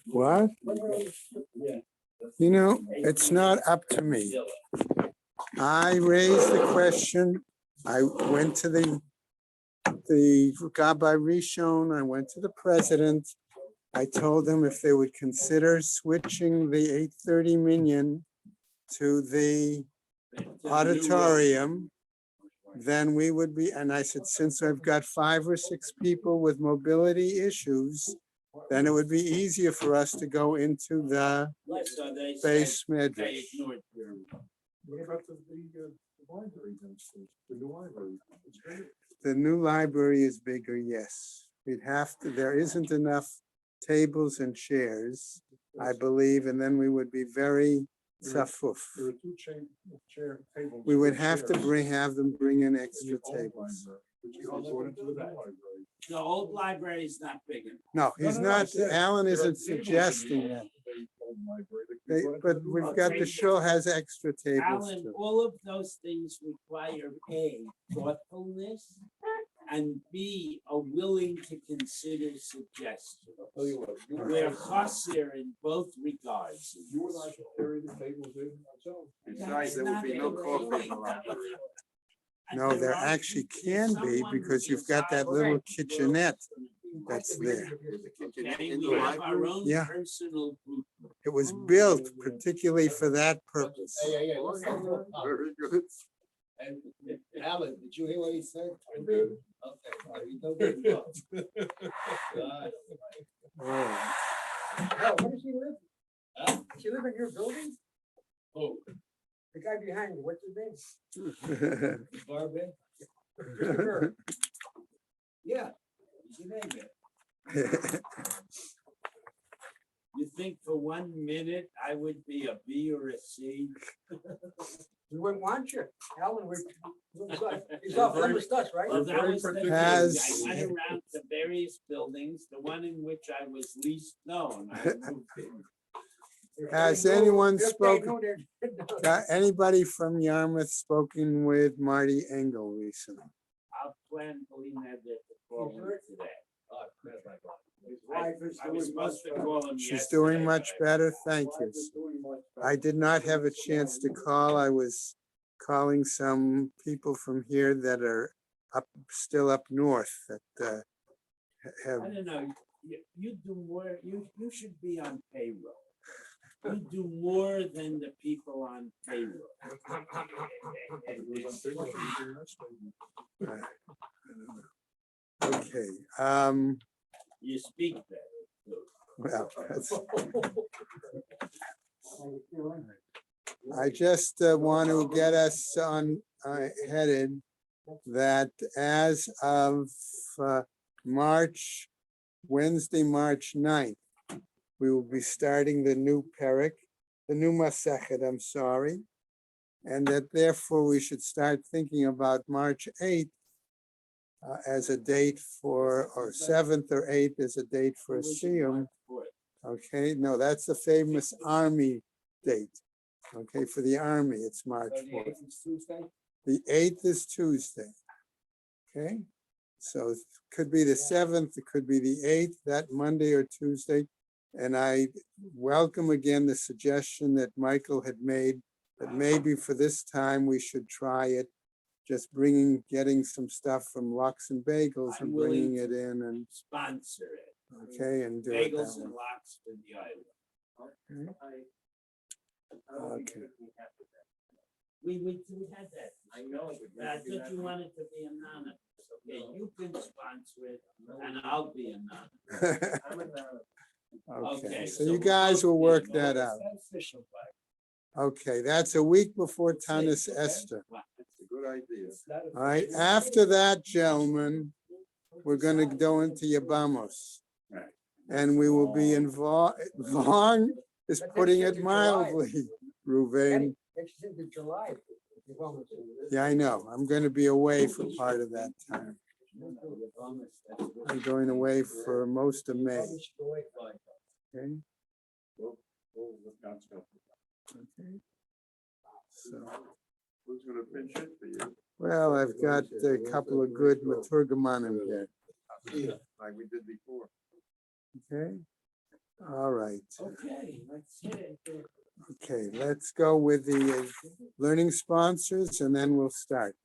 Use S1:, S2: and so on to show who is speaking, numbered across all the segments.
S1: What? You know, it's not up to me. I raised the question. I went to the Gabbai Rishon. I went to the president. I told them if they would consider switching the 8:30 minyan to the auditorium, then we would be, and I said, since I've got 5 or 6 people with mobility issues, then it would be easier for us to go into the base medrash. The new library is bigger, yes. We'd have to, there isn't enough tables and chairs, I believe, and then we would be very tzafuf. We would have to have them bring in extra tables.
S2: The old library is not big enough.
S1: No, he's not, Alan isn't suggesting that. But we've got, the show has extra tables
S2: Alan,
S1: too.
S2: all of those things require A, thoughtfulness, and B, are willing to consider suggestions. We're chaser in both regards.
S3: Besides, there would be no coffee in the library.
S1: No, there actually can be, because you've got that little kitchenette that's there.
S2: We have our own
S1: Yeah.
S2: personal group.
S1: It was built particularly for that purpose.
S3: Very good.
S4: Alan, did you hear what he said? Okay.
S1: Oh,
S4: Where does she live? Does she live in your building? Oh. The guy behind you, what's his name? Barbara? Christopher. Yeah. What's your name there?
S2: You think for 1 minute I would be a B or a C?
S4: We wouldn't want you. Alan, he's off limits to us, right?
S2: Well, that was the thing.
S1: Has-
S2: I went around to various buildings, the one in which I was least known. I moved in.
S1: Has anyone spoken, anybody from Yarmouth spoken with Marty Engel recently?
S2: I'll plan Polina to call him today.
S4: His wife is
S2: I was supposed to call him
S1: She's
S2: yesterday,
S1: doing much
S2: but
S1: better, thank you. I did not have a chance to call. I was calling some people from here that are still up north that have,
S2: I don't know, you do more, you should be on payroll. You do more than the people on payroll.
S1: okay,
S2: You speak better.
S1: well, I just want to get us on headed that as of Wednesday, March 9th, we will be starting the new Perek, the new Masechet, I'm sorry, and that therefore we should start thinking about March 8th as a date for, or 7th or 8th as a date for a Siyum. Okay, no, that's the famous army date. Okay, for the army, it's March 4th. The 8th is Tuesday. Okay, so it could be the 7th, it could be the 8th, that Monday or Tuesday. And I welcome again the suggestion that Michael had made that maybe for this time we should try it, just getting some stuff from Lux and Bagels and bringing it in and,
S2: Sponsor it.
S1: okay, and do it
S2: Bagels
S1: that
S2: and
S1: way.
S2: lox for the island.
S1: Okay.
S2: We had that. I know. I thought you wanted to be anonymous. Okay, you can sponsor it and I'll be anonymous.
S1: Okay, so you guys will work that out. Okay, that's a week before Tanis Esther.
S3: It's a good idea.
S1: All right, after that, gentlemen, we're gonna go into Yabamos. And we will be involved, Vaughn is putting it mildly, Ruvain.
S4: It's into July.
S1: Yeah, I know, I'm gonna be away for part of that time. I'm going away for most of May. Okay. Okay. So,
S3: Who's gonna pinch it for you?
S1: well, I've got a couple of good Maturgamanim here.
S3: Like we did before.
S1: Okay, all right.
S2: Okay, let's hit it.
S1: Okay, let's go with the learning sponsors and then we'll start.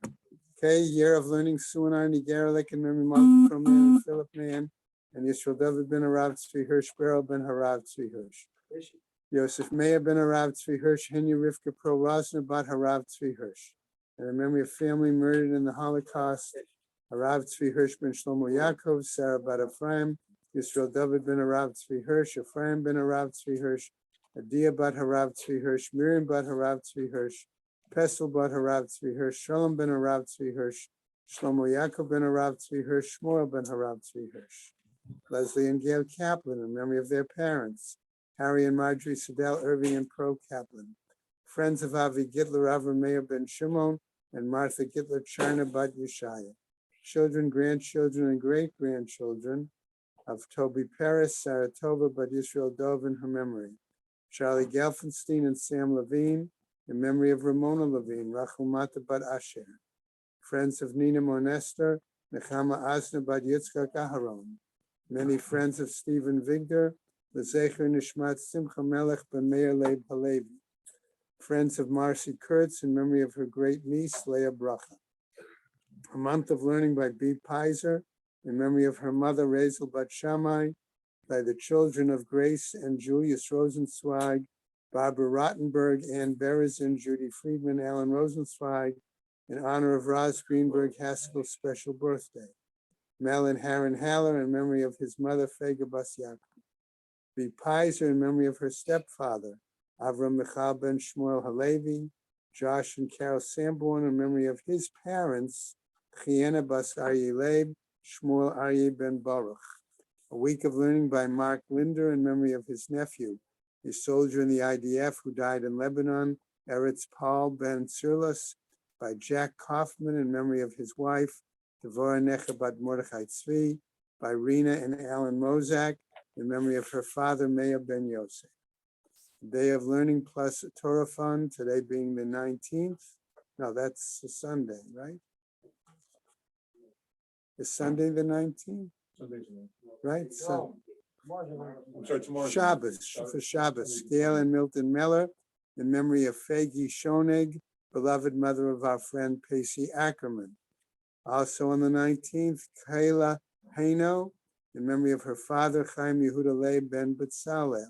S1: Okay, Year of Learning, Suanar Nigaralik and Mary Malcolm Croman and Philip Mann and Yisrael David ben Harav Tzvi Hirsch, Beryl ben Harav Tzvi Hirsch. Yosef Meir ben Harav Tzvi Hirsch, Henya Rivka Pro Rosner bat Harav Tzvi Hirsch. And in memory of family murdered in the Holocaust, Harav Tzvi Hirsch ben Shlomo Yaakov, Sarah bat Ephraim, Yisrael David ben Harav Tzvi Hirsch, Ephraim ben Harav Tzvi Hirsch, Adia bat Harav Tzvi Hirsch, Miriam bat Harav Tzvi Hirsch, Pestel bat Harav Tzvi Hirsch, Shalom ben Harav Tzvi Hirsch, Shlomo Yaakov ben Harav Tzvi Hirsch, Shmuel ben Harav Tzvi Hirsch. Leslie and Gail Kaplan in memory of their parents, Harry and Marjorie Sedell Irving and Pro Kaplan. Friends of Avi Gitler, Avram Meir ben Shimon, and Martha Gitler China bat Yeshaya. Children, grandchildren, and great-grandchildren of Toby Paris, Saratova bat Yisrael Dov in her memory. Charlie Gelfenstein and Sam Levine in memory of Ramona Levine, Rachel Mata bat Asher. Friends of Nina Monester, Nechama Asna bat Yitzchak Aharon. Many friends of Stephen Vigdor, Lezecher Nishmat Simcha Melech ben Meir Leib Halevi. Friends of Marcy Kurtz in memory of her great niece, Leah Bracha. A month of learning by B. Pizer in memory of her mother, Razel Bat Shammai, by the children of Grace and Julius Rosenzweig, Barbara Rottenberg, Ann Berezin, Judy Friedman, Alan Rosenzweig, in honor of Roz Greenberg Haskell's special birthday. Mel and Haran Haller in memory of his mother, Fega Bas Yaakov. B. Pizer in memory of her stepfather, Avram Michal ben Shmuel Halevi. Josh and Carol Sanborn in memory of his parents, Chiena Bas Aryeh Leib, Shmuel Aryeh ben Baruch. A week of learning by Mark Linder in memory of his nephew, a soldier in the IDF who died in Lebanon, Eretz Paul ben Sirlas, by Jack Kaufman in memory of his wife, Devorah Necha bat Mordechai Tzvi, by Rena and Alan Mozak in memory of her father, Meir ben Yosef. Day of Learning plus a Torah Fund, today being the 19th. No, that's a Sunday, right? Is Sunday the 19th? Right? So Shabbos, for Shabbos. Gail and Milton Miller in memory of Fagi Schonig, beloved mother of our friend Pacey Ackerman. Also on the 19th, Kayla Haino in memory of her father, Chaim Yehuda Leib ben Betzalel.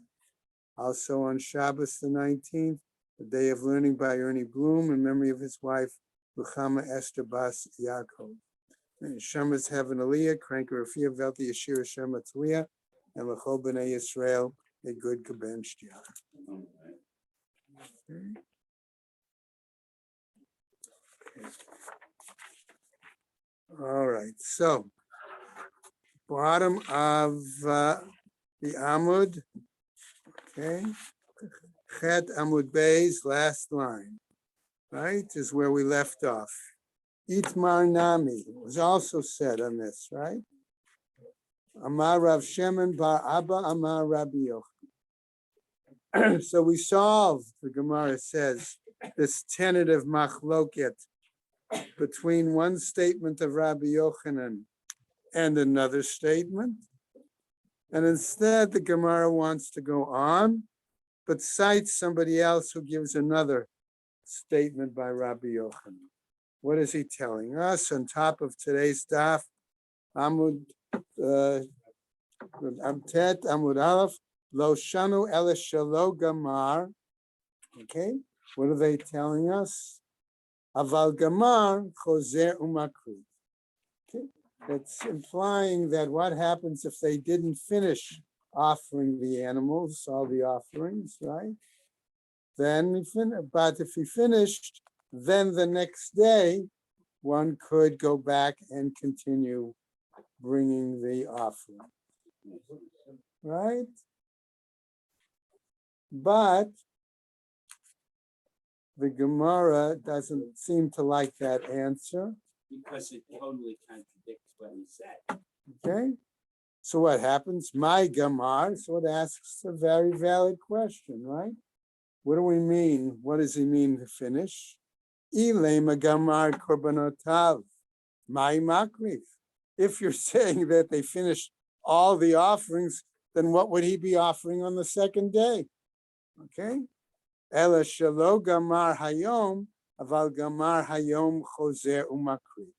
S1: Also on Shabbos the 19th, the Day of Learning by Ernie Bloom in memory of his wife, Ruchama Esther Bas Yaakov. Shemas Heaven Aliyah, Kranker Rafia Velti Yeshira Shema Tzliah, and L'chol B'nai Yisrael, a good Kaben Shtiach. All right, so bottom of the Amud, okay, Chet Amud Bey's last line, right, is where we left off. Itmar Nami was also said on this, right? Amar Rav Shemen bar Abba Amar Rabbi Yochanan. So we solved, the Gemara says, this tentative machloket between one statement of Rabbi Yochanan and another statement. And instead, the Gemara wants to go on, but cites somebody else who gives another statement by Rabbi Yochanan. What is he telling us? On top of today's daf, Amud Amtet Amud Aleph Lo Shanu Ela Shalo Gamar. Okay, what are they telling us? Aval Gamar Choser Umakri. Okay, it's implying that what happens if they didn't finish offering the animals, all the offerings, right? Then but if he finished, then the next day, one could go back and continue bringing the offering, right? But the Gemara doesn't seem to like that answer.
S2: Because it totally contradicts what he said.
S1: Okay, so what happens? My Gemara, so it asks a very valid question, right? What do we mean? What does he mean to finish? Ilema Gamar Korbanotav, my Makrif. If you're saying that they finished all the offerings, then what would he be offering on the second day? Okay. Ela shelo gamar hayom, aval gamar hayom chozer umakri.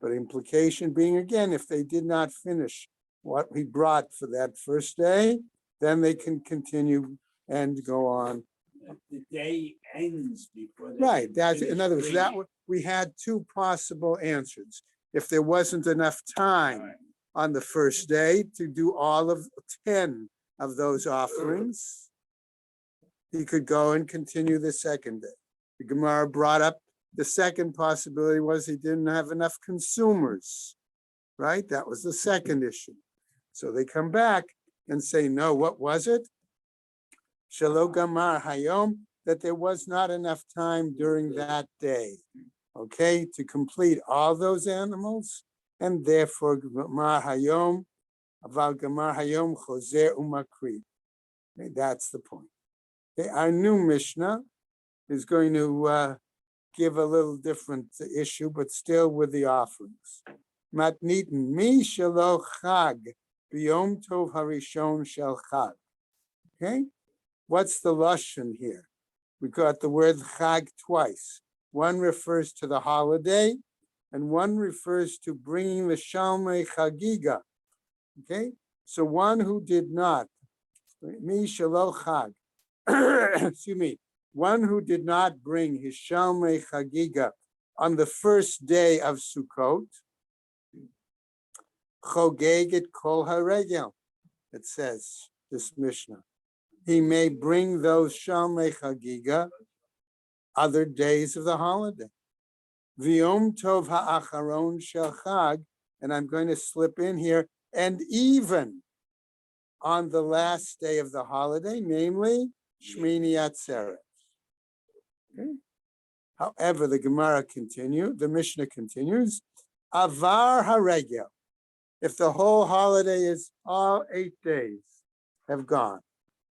S1: But implication being, again, if they did not finish what we brought for that first day, then they can continue and go on.
S2: The day ends before they.
S1: Right,
S2: can
S1: that's, in
S2: finish
S1: other words, that
S2: bringing.
S1: we had two possible answers. If there wasn't enough time
S2: Right.
S1: on the first day to do all of 10 of those offerings, he could go and continue the second day. The Gemara brought up the second possibility was he didn't have enough consumers, right? That was the second issue. So they come back and say, no, what was it? Shelo gamar hayom, that there was not enough time during that day, okay, to complete all those animals, and therefore gamar hayom, aval gamar hayom chozer umakri. Okay, that's the point. Okay, our new Mishnah is going to give a little different issue, but still with the offerings. Matnitin mi shelo chag b'yom tov harishon shel chag. Okay, what's the lashon here? We got the word chag twice. One refers to the holiday, and one refers to bringing the shalmei chagiga. Okay, so one who did not, mi shelo chag, excuse me, one who did not bring his shalmei chagiga on the first day of Sukkot, chogeget kol haregel, it says, this Mishnah. He may bring those shalmei chagiga other days of the holiday. V'yom tov ha'acharon shel chag, and I'm going to slip in here, and even on the last day of the holiday, namely Shmini Atzeret. Okay. However, the Mishnah continues, Avar haregel, if the whole holiday is all 8 days have gone,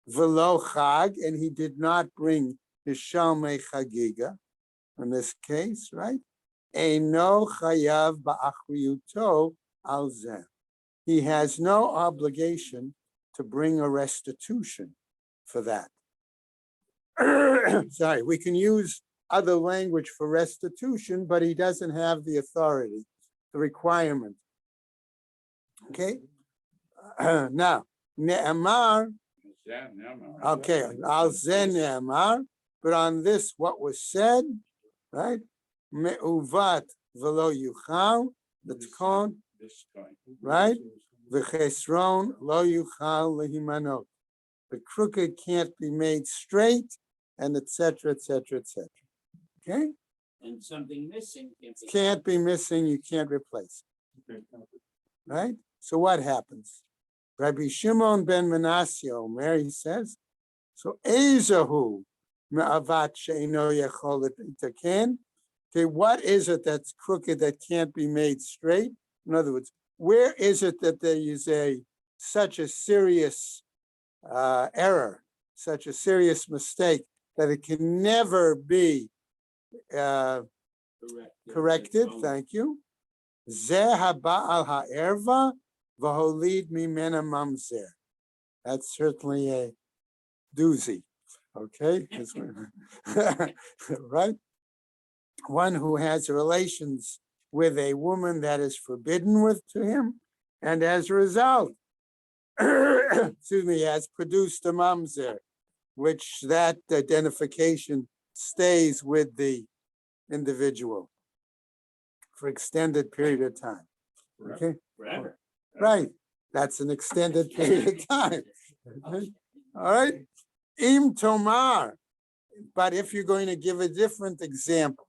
S1: V'lo chag, and he did not bring his shalmei chagiga, in this case, right? Eino chayav ba'achriyuto al zeh. He has no obligation to bring a restitution for that. Sorry, we can use other language for restitution, but he doesn't have the authority, the requirement. Okay? Now, ne'amar, okay, al zeh ne'amar, but on this, what was said, right? Me'uvat v'lo yuchal, the tkon, right? V'chesron lo yuchal lehimanot. The crooked can't be made straight, and etc., etc., etc. Okay?
S2: And something missing.
S1: Can't be missing, you can't replace it. Right? So what happens? Rabbi Shimon ben Manasseh Omer, he says, so Ezahu me'avat she'ino yachol itaken. Okay, what is it that's crooked that can't be made straight? In other words, where is it that there is such a serious error, such a serious mistake that it can never be corrected? Thank you. Zeh haba'al ha'erva v'holid mimena mamzer. That's certainly a doozy. Okay, right? One who has relations with a woman that is forbidden to him, and as a result, excuse me, has produced a mamzer, which that identification stays with the individual for extended period of time. Okay,
S2: Forever.
S1: right? That's an extended period of time. Okay? All right, im tomar. But if you're going to give a different example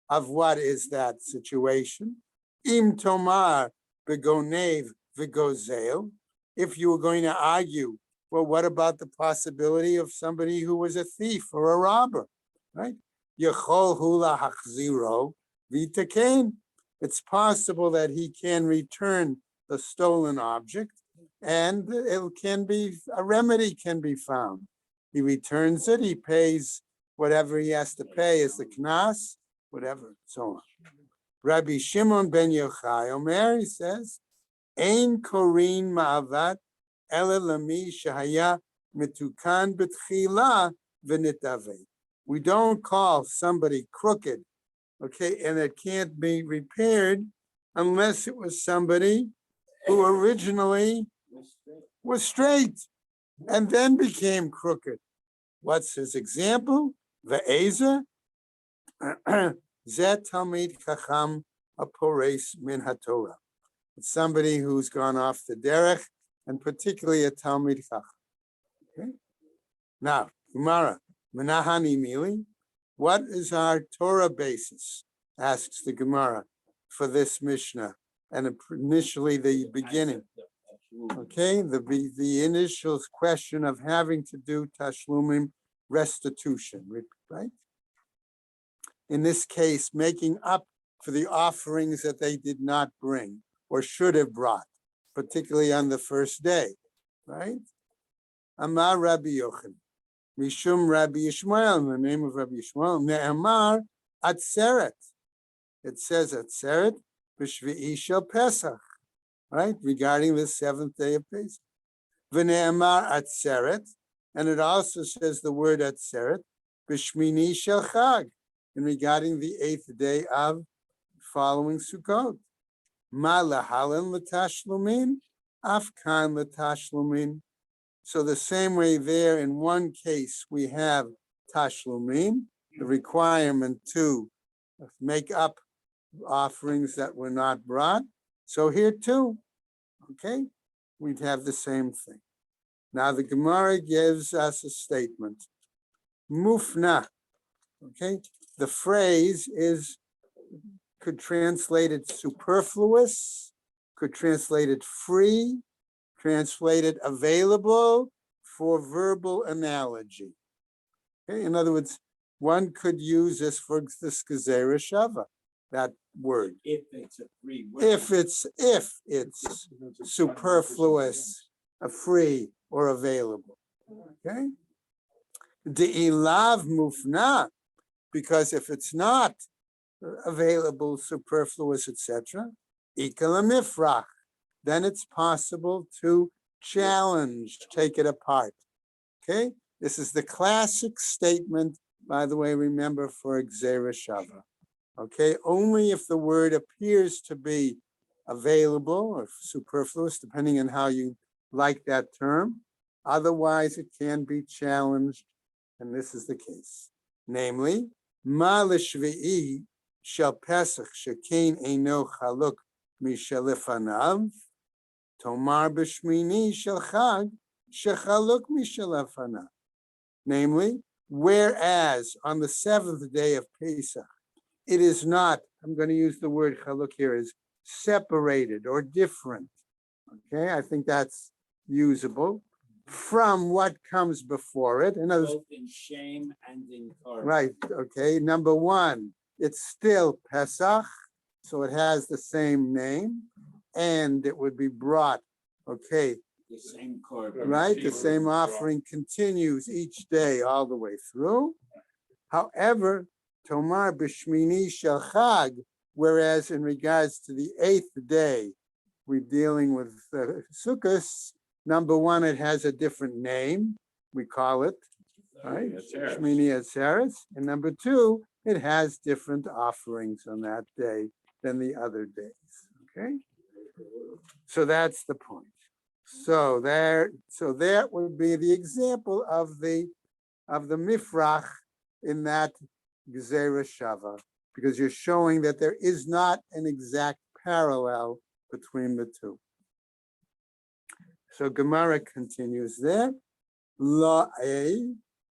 S1: of what is that situation, im tomar begonev vigozel. If you were going to argue, well, what about the possibility of somebody who was a thief or a robber, right? Yechol hula hachziro v'itaken. It's possible that he can return the stolen object, and a remedy can be found. He returns it, he pays whatever he has to pay as the knas, whatever, so on. Rabbi Shimon ben Yochai Omer, he says, Ein korin ma'avat Ela lami shehaya mitukan b'tchila v'nitave. We don't call somebody crooked, okay, and it can't be repaired unless it was somebody who originally was straight and then became crooked. What's his example? Ve'eza, zet talmid chacham apores min haTorah. It's somebody who's gone off the derech, and particularly a talmid chacham. Okay. Now, Gemara, menahani mili. What is our Torah basis? Asks the Gemara for this Mishnah, and initially the beginning. Okay, the initial question of having to do tashlumim, restitution, right? In this case, making up for the offerings that they did not bring or should have brought, particularly on the first day, right? Amar Rabbi Yochanan, Mishum Rabbi Yishmael, in the name of Rabbi Yishmael, Ne'amar Atzeret. It says Atzeret b'shvi'i shel Pesach, right? Regarding the seventh day of Pesach. V'ne'amar Atzeret, and it also says the word Atzeret b'shmini shel Chag, and regarding the eighth day of following Sukkot. Ma lahalan l'tashlumin, afkan l'tashlumin. So the same way there, in one case, we have tashlumin, the requirement to make up offerings that were not brought. So here too, okay, we'd have the same thing. Now the Gemara gives us a statement. Mufna, okay, the phrase could translate it superfluous, could translate it free, translated available for verbal analogy. Okay, in other words, one could use this for this gezerah shava, that word.
S2: If it's a free word.
S1: If it's superfluous, free or available. Okay. De'ilav mufna, because if it's not available, superfluous, etc., ikala mifrach, then it's possible to challenge, take it apart. Okay, this is the classic statement, by the way, remember, for gezerah shava. Okay, only if the word appears to be available or superfluous, depending on how you like that term. Otherwise, it can be challenged, and this is the case. Namely, ma l'shvi'i shel Pesach shekein eino chaluk mishalifanav, tomar b'shmini shel Chag shechaluk mishalifanav. Namely, whereas on the seventh day of Pesach, it is not, I'm going to use the word chaluk here, is separated or different. Okay, I think that's usable from what comes before it. In other words,
S2: both in shame and in korban.
S1: right, okay, number one, it's still Pesach, so it has the same name, and it would be brought, okay,
S2: The same korban.
S1: right? The same offering continues each day all the way through. However, Tomar b'shmini shel Chag, whereas in regards to the eighth day, we're dealing with Sukkos. Number one, it has a different name. We call it, right? Shmini Atzeres. And number two, it has different offerings on that day than the other days. Okay? So that's the point. So that would be the example of the mifrach in that gezerah shava, because you're showing that there is not an exact parallel between the two. So Gemara continues there. La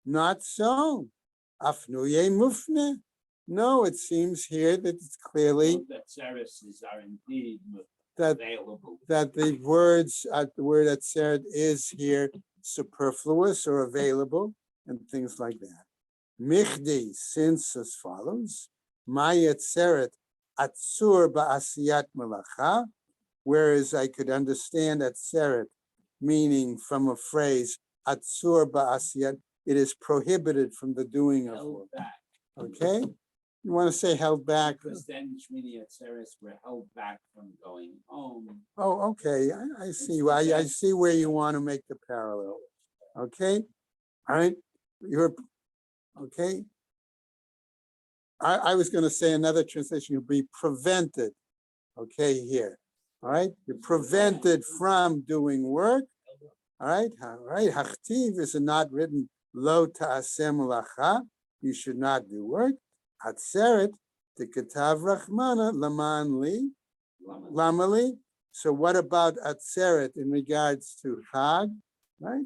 S1: not so. Afnuye mufne. No, it seems here that it's clearly
S2: That services are indeed
S1: that
S2: available.
S1: the words, the word atzeret is here superfluous or available and things like that. Michdi, since as follows, my atzeret atzur ba'asiyat melacha, whereas I could understand atzeret meaning from a phrase atzur ba'asiyat, it is prohibited from the doing of
S2: Held
S1: work.
S2: back.
S1: Okay, You want to say held back?
S2: Because then Shmini Atzeres were held back from going home.
S1: Oh, okay, I see, I see where you want to make the parallel. Okay, all right, you're, okay. I was gonna say another translation would be prevented, okay, here, all right? You're prevented from doing work, all right? Hachtiv is not written, lo ta'aseh melacha, you should not do work. Atzeret, tikatav rachmana, laman li, lamali. So what about atzeret in regards to chag, right?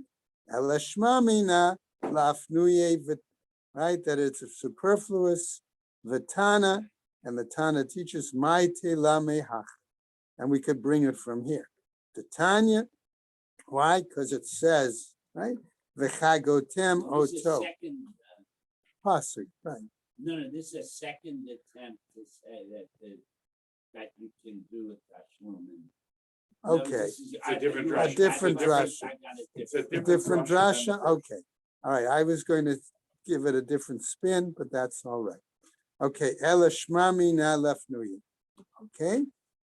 S1: Elashma mina lafnuye, right? That it's superfluous. Vitana, and the Tana teaches Maite la mehach, and we could bring it from here. The Tanya, why? Because it says, right? V'chagotem
S2: This is a
S1: oto.
S2: second,
S1: Pasuk, right?
S2: no, this is a second attempt to say that you can do it, Tashlum.
S1: Okay.
S3: a different drasha.
S1: A different drasha.
S3: It's a
S1: A different drasha, okay. All right, I was going to give it a different spin, but that's all right. Okay, Ela Shmami na lefnuyi. Okay,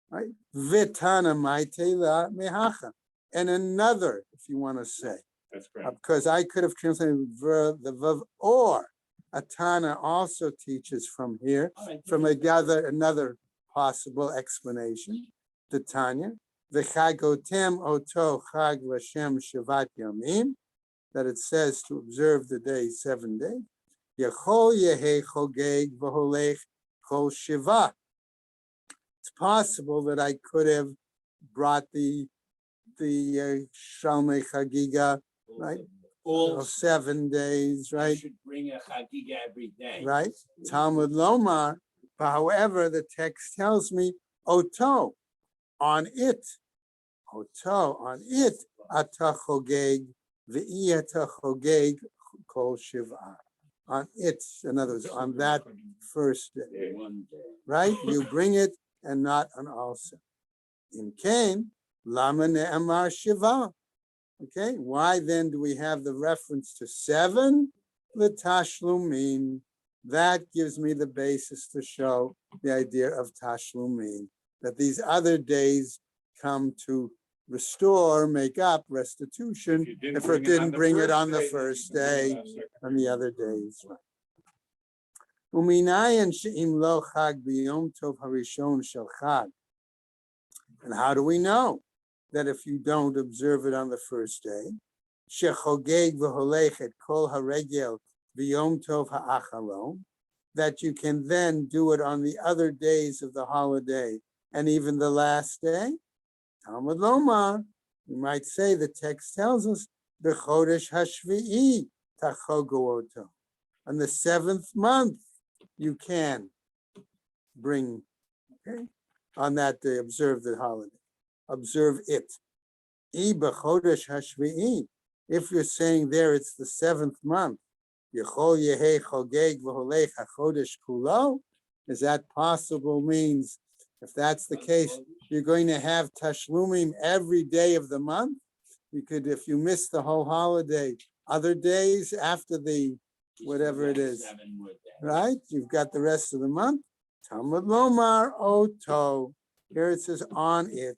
S1: right? Vitana maite la mehacha. And another, if you want to say,
S3: That's correct.
S1: because I could have translated the vav, or Atana also teaches from here, from another possible explanation. The Tanya, the chagotem oto chag l'shem shavat yamim, that it says to observe the day 7 days. Yechol yehe chogeg v'holech kol shiva. It's possible that I could have brought the Shalmei Chagiga, right?
S2: All
S1: 7 days,
S2: You
S1: right?
S2: should bring a chagiga every day.
S1: Right? Talmud Lomar, but however, the text tells me, Oto, on it, Oto, on it, Ata chogeg, v'i ata chogeg kol shiva. On it, in other words, on that first day,
S2: One day.
S1: right? You bring it and not on also. In Cain, lama ne'amar shiva. Okay, why then do we have the reference to 7? The tashlumin. That gives me the basis to show the idea of tashlumin, that these other days come to restore, make up, restitution, if it didn't bring it on the first day, on the other days. Uminayan she'im lo chag b'yom tov harishon shel chag. And how do we know that if you don't observe it on the first day, shechogeg v'holech et kol haregel b'yom tov ha'acharon, that you can then do it on the other days of the holiday and even the last day? Talmud Lomar, you might say the text tells us, b'chodesh hashvi'i tachogu oto. On the 7th month, you can bring, okay, on that day, observe the holiday. Observe it. If you're saying there it's the 7th month, is that possible? Means if that's the case, you're going to have tashlumim every day of the month. You could, if you miss the whole holiday, other days after the whatever it is,
S2: 7 more days.
S1: right? You've got the rest of the month. Talmud Lomar Oto. Here it says on it.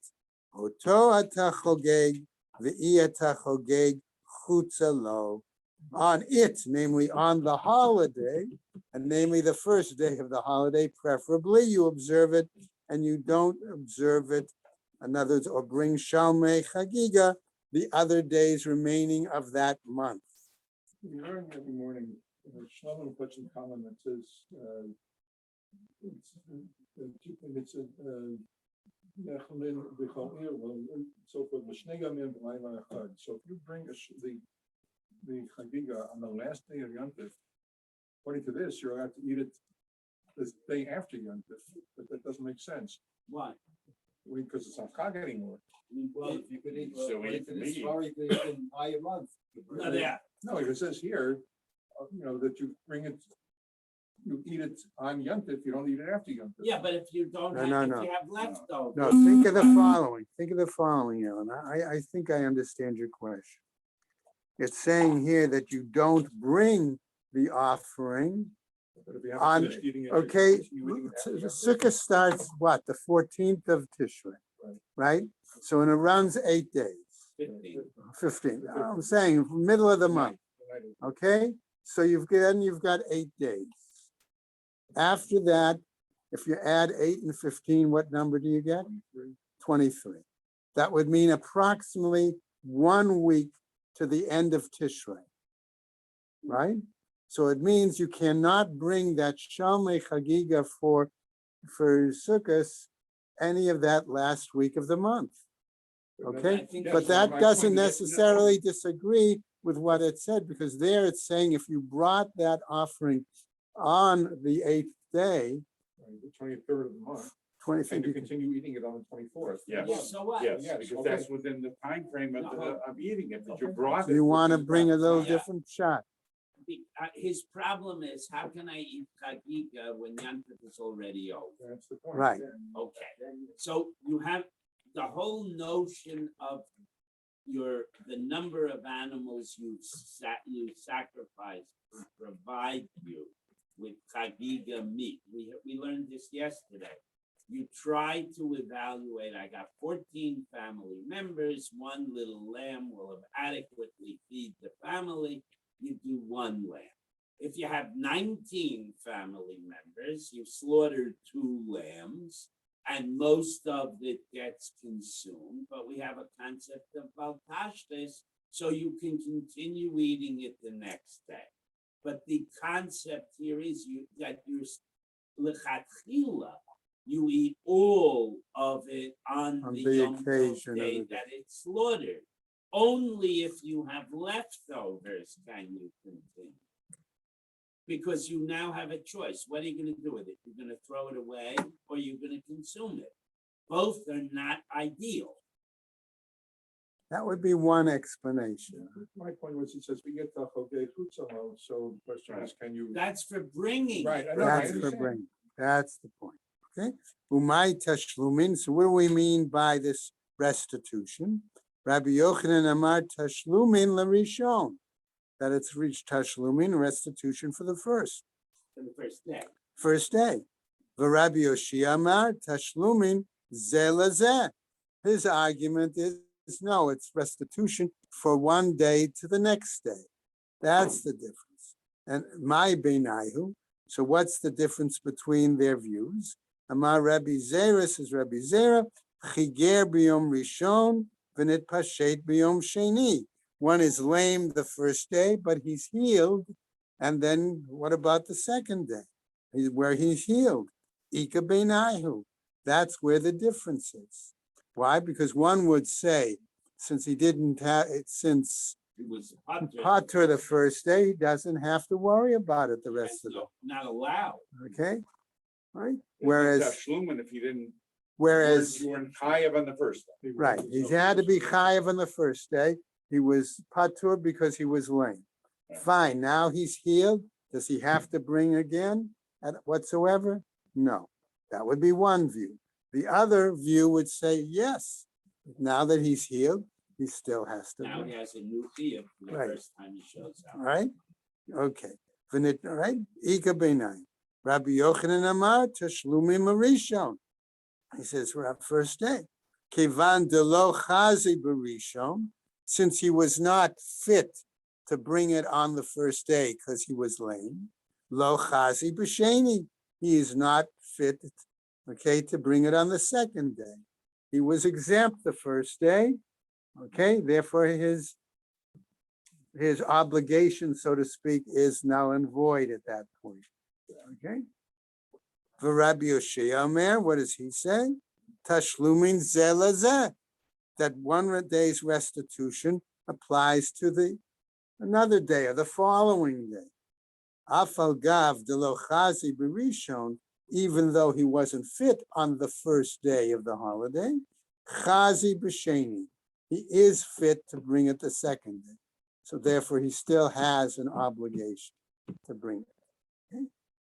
S1: Oto ata chogeg v'i ata chogeg chutza lo. On it, namely on the holiday, and namely the first day of the holiday, preferably you observe it and you don't observe it, in other words, or bring Shalmei Chagiga the other days remaining of that month.
S5: We learn every morning, Shlomo puts in comment that says, it's a, so forth. So if you bring the chagiga on the last day of Yom Tov, according to this, you're allowed to eat it the day after Yom Tov, but that doesn't make sense.
S2: Why?
S5: Because it's not chag anymore.
S4: Well, if you could eat,
S3: So
S4: according to this
S3: eat
S4: story, you could eat an entire month.
S2: No, yeah.
S5: No, it says here, that you bring it, you eat it on Yom Tov, you don't eat it after Yom Tov.
S2: Yeah, but if you don't
S1: No,
S2: have,
S1: no,
S2: if
S1: no.
S2: you have leftovers.
S1: No, think of the following. Think of the following, Ellen. I think I understand your question. It's saying here that you don't bring the offering
S5: But if you haven't
S1: On-
S5: finished eating it,
S1: okay,
S5: you eat it after
S1: the
S5: you have
S1: Sukkah starts what, the 14th of Tishrei, right? So and it runs 8 days, 15. I'm saying middle of the month, okay? So you've got 8 days. After that, if you add 8 and 15, what number do you get? 23. That would mean approximately 1 week to the end of Tishrei, right? So it means you cannot bring that Shalmei Chagiga for Sukkot any of that last week of the month. Okay,
S2: I think
S1: but
S2: that's
S1: that doesn't necessarily disagree with what it said, because there it's saying if you brought that offering on the 8th day,
S5: The 23rd of the month,
S1: 23rd,
S5: and you continue eating it on the 24th.
S3: Yes.
S2: Yeah, so what?
S3: Yes,
S5: Yes,
S3: because
S5: okay.
S3: that's within the time frame of,
S2: No.
S3: of eating it, but you brought it.
S1: you want to
S3: within
S1: bring a
S3: that
S1: little
S3: time.
S1: different shot.
S2: His problem is, how can I eat chagiga when Yantif is already over?
S5: That's the point.
S1: Right.
S5: yeah.
S2: Okay, so you have the whole notion of the number of animals you sacrifice to provide you with chagiga meat. We learned this yesterday. You try to evaluate, I got 14 family members, 1 little lamb will adequately feed the family, you do 1 lamb. If you have 19 family members, you slaughter 2 lambs, and most of it gets consumed, but we have a concept of baltashtes, so you can continue eating it the next day. But the concept here is that you're lechatchila, you eat all of it on
S1: On
S2: the
S1: the
S2: Yom Tov
S1: occasion of
S2: day
S1: the day.
S2: that it's slaughtered. Only if you have leftovers can you continue. Because you now have a choice. What are you going to do with it? You're going to throw it away or you're going to consume it. Both are not ideal.
S1: That would be one explanation.
S5: My point was, it says we get the Chogei Chutzalo, so the question is, can you?
S2: That's for bringing.
S5: Right, I know,
S1: That's for
S5: understand.
S1: bringing. That's the point. Okay. Umay tashlumin. So what do we mean by this restitution? Rabbi Yochanan Amar tashlumin larishon. That it's reached tashlumin, restitution for the first
S2: day.
S1: First day. V'Rabbi Yoshia Amar tashlumin zeh lazeh. His argument is no, it's restitution for 1 day to the next day. That's the difference. And my beinayu. So what's the difference between their views? Amar Rabbi Zera says Rabbi Zera, chiger biyom rishon v'nit pashet biyom sheni. One is lame the first day, but he's healed. And then what about the second day? Where he's healed. Ika beinayu. That's where the difference is. Why? Because one would say, since he didn't have it, since
S2: It was
S1: Pater the first day, he doesn't have to worry about it the rest of the day.
S2: Not allowed.
S1: Okay, right?
S3: There's no
S1: Whereas,
S3: tashlumin if you didn't.
S1: whereas,
S3: You weren't chayav on the first day.
S1: right, he had to be chayav on the first day. He was patur because he was lame. Fine, now he's healed. Does he have to bring again whatsoever? No, that would be one view. The other view would say, yes, now that he's healed, he still has to
S2: Now
S1: bring.
S2: he has a new chiyuv for the
S1: Right.
S2: first time he shows up.
S1: All right? Okay. All right? Ika beinai. Rabbi Yochanan Amar Tashlumim Marishon. He says, first day. Kevan delo chazi barishon, since he was not fit to bring it on the first day because he was lame. Lo chazi b'sheni. He is not fit, okay, to bring it on the second day. He was exempt the first day. Okay, therefore his obligation, so to speak, is null and void at that point. Okay. For Rabbi Yoshia Omer, what does he say? Tashlumin zeh lazeh. That 1 day's restitution applies to another day or the following day. Afal gav delo chazi b'rishon, even though he wasn't fit on the first day of the holiday, chazi b'sheni. He is fit to bring it the second day. So therefore, he still has an obligation to bring it.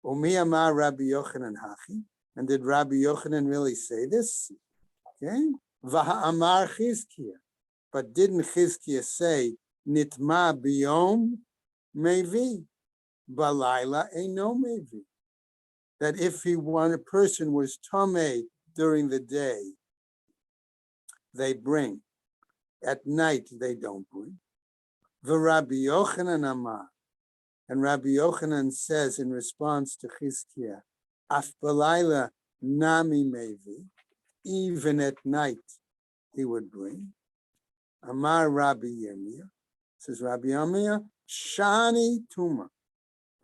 S1: Umi amar Rabbi Yochanan hachi. And did Rabbi Yochanan really say this? Okay. V'ha'amar Chizkiah. But didn't Chizkiah say, nitma biyom mevi? balayla eino mevi. That if a person was tamei during the day, they bring. At night, they don't bring. V'Rabbi Yochanan amar, and Rabbi Yochanan says in response to Chizkiah, af balayla nami mevi, even at night he would bring. Amar Rabbi Yirmiyah, says Rabbi Yirmiyah, shani tuma.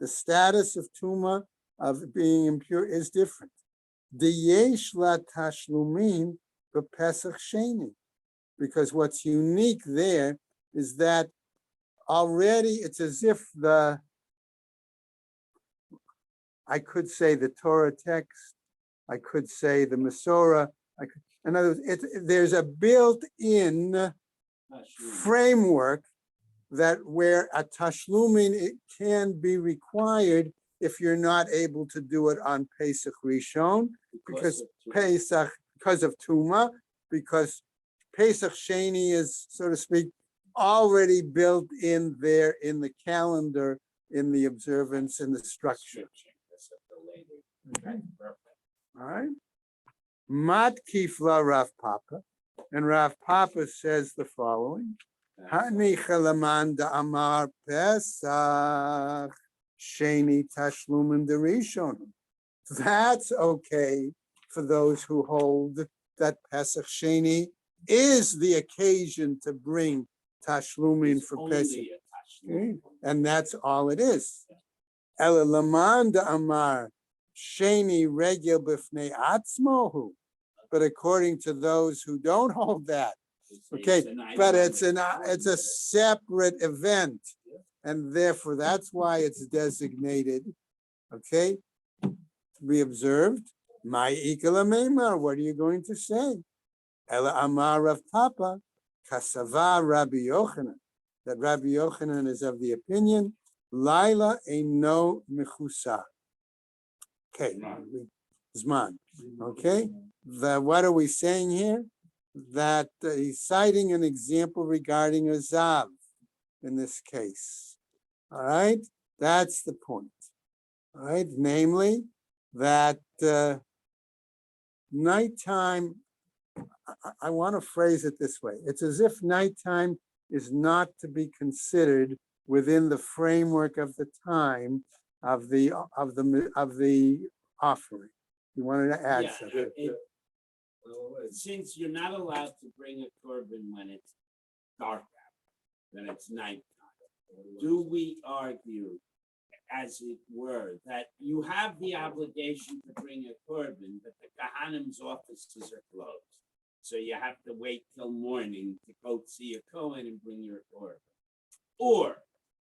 S1: The status of tuma, of being impure, is different. Diyesh la tashlumin b'Pesach Sheni, because what's unique there is that already it's as if I could say the Torah text, I could say the Masorah, in other words, there's a built-in framework that where a tashlumin it can be required if you're not able to do it on Pesach Rishon, because Pesach, because of Tuma, because Pesach Sheni is, so to speak, already built in there in the calendar, in the observance, in the structure. All right. Mat Kifla Rav Papa, and Rav Papa says the following: Hani Chalaman da Amar Pesach Sheni Tashlumin Derishon. That's okay for those who hold that Pesach Sheni is the occasion to bring Tashlumin for Pesach. Okay? And that's all it is. Ela Laman da Amar Sheni Regel B'fnei Atzmohu. But according to those who don't hold that, okay, but it's a separate event, and therefore that's why it's designated, okay, to be observed. My ikala meimar, what are you going to say? Ela amar Rav Papa, kasava Rabbi Yochanan, that Rabbi Yochanan is of the opinion, Laila eino mechusar. Okay, Zman. Okay, what are we saying here? That he's citing an example regarding a zav in this case. All right, that's the point. All right, namely that nighttime, I want to phrase it this way. It's as if nighttime is not to be considered within the framework of the time of the offering. You wanted to add something.
S2: Since you're not allowed to bring a korban when it's dark out, when it's nighttime, do we argue, as it were, that you have the obligation to bring a korban, but the Kahanim's offices are closed? So you have to wait till morning to go see a Kohen and bring your korban. Or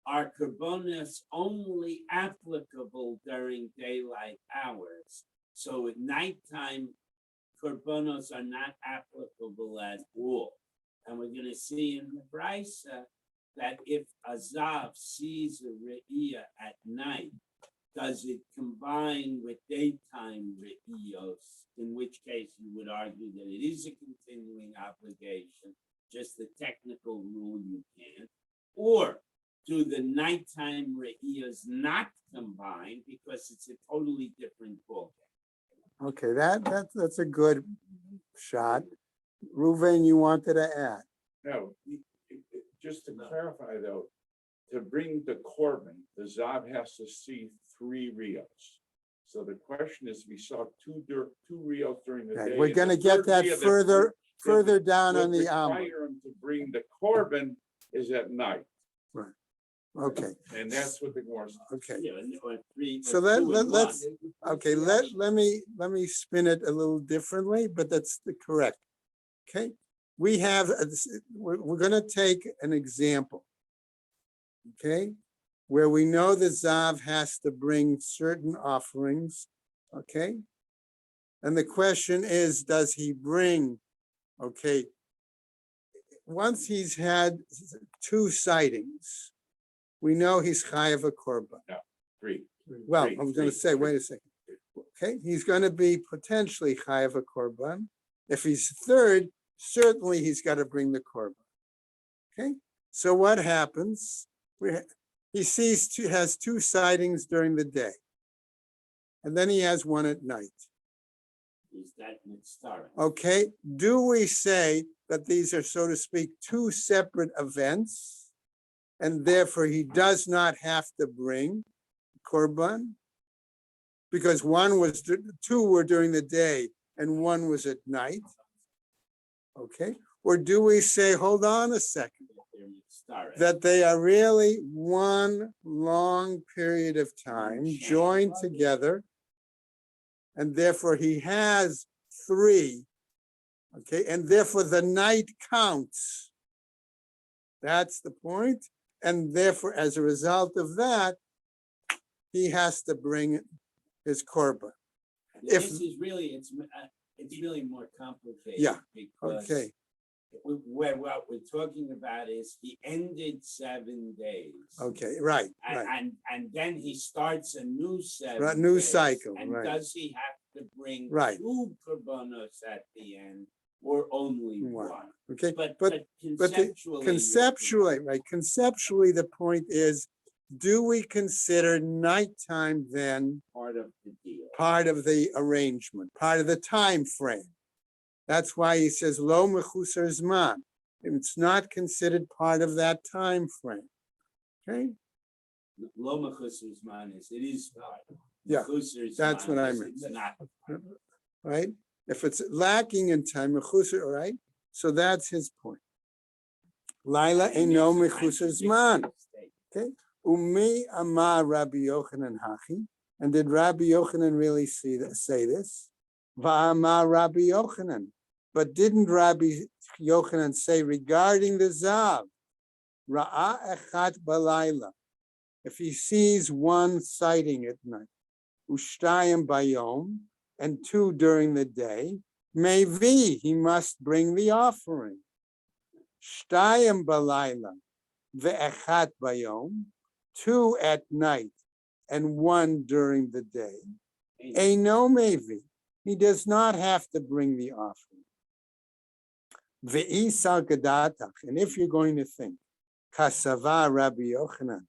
S2: are korbanos only applicable during daylight hours? So at nighttime, korbanos are not applicable at all. And we're going to see in the Brisa that if a zav sees a re'iyah at night, does it combine with daytime re'iyos? In which case you would argue that it is a continuing obligation, just the technical rule you can't. Or do the nighttime re'iyos not combine because it's a totally different ballgame?
S1: Okay, that's a good shot. Reuven, you wanted to add?
S3: No, just to clarify though, to bring the korban, the zav has to see 3 rios. So the question is, we saw two rios during the
S1: Okay,
S3: day.
S1: we're
S3: and
S1: going to
S3: the
S1: get
S3: third
S1: that
S3: rio
S1: further down
S3: would
S1: on the
S3: require him to bring the korban is at night,
S1: Okay,
S3: and that's what the Gemara says.
S1: okay.
S2: Yeah, or three,
S1: So
S2: or two and
S1: let's
S2: one.
S1: okay. Let me spin it a little differently, but that's the correct. Okay, we have we're going to take an example. Okay, where we know the zav has to bring certain offerings. Okay, and the question is, does he bring? Okay, once he's had 2 sightings, we know he's chayav a korban.
S3: No, 3.
S1: Well,
S3: Three,
S1: I was going to say, wait a second. Okay, he's going to be potentially chayav a korban. If he's 3rd, certainly he's got to bring the korban. Okay, so what happens? He has two sightings during the day. And then he has one at night.
S2: Is that mitzvah?
S1: Okay, do we say that these are, so to speak, two separate events? And therefore he does not have to bring korban? Because two were during the day and one was at night? Okay, or do we say, hold on a second, that they are really one long period of time joined together, and therefore he has three, okay, and therefore the night counts. That's the point, and therefore as a result of that, he has to bring his korban.
S2: This is really, it's really more complicated.
S1: Yeah,
S2: Because
S1: okay,
S2: what we're talking about is he ended 7 days.
S1: okay, right,
S2: And,
S1: right,
S2: and then he starts a new 7
S1: Right, new
S2: days.
S1: cycle,
S2: And
S1: right.
S2: does he have to bring
S1: Right.
S2: 2 korbanos at the end or only
S1: One.
S2: one?
S1: okay.
S2: But
S1: But conceptually, right, conceptually, the point is, do we consider nighttime then
S2: part of the deal.
S1: part of the arrangement, part of the time frame? That's why he says lo mechusar zman. It's not considered part of that time frame. Okay,
S2: Lo mechusar zman is, it is part.
S1: Yeah,
S2: Mechusar
S1: that's
S2: zman
S1: what I
S2: is,
S1: meant.
S2: It's not.
S1: right? If it's lacking in time, mechusar, all right? So that's his point. Laila eino mechusar zman. Okay. Umi amar Rabbi Yochanan hachi. And did Rabbi Yochanan really say this? Va'amar Rabbi Yochanan. But didn't Rabbi Yochanan say regarding the Zav, Ra'ah echat balayla, if he sees one sighting at night, Ushtayim bayom, and 2 during the day, maybe he must bring the offering. Shtayim balayla, ve'echat bayom, 2 at night and 1 during the day. Eino maybe. He does not have to bring the offering. Ve'isal gadatach, and if you're going to think, kasava Rabbi Yochanan,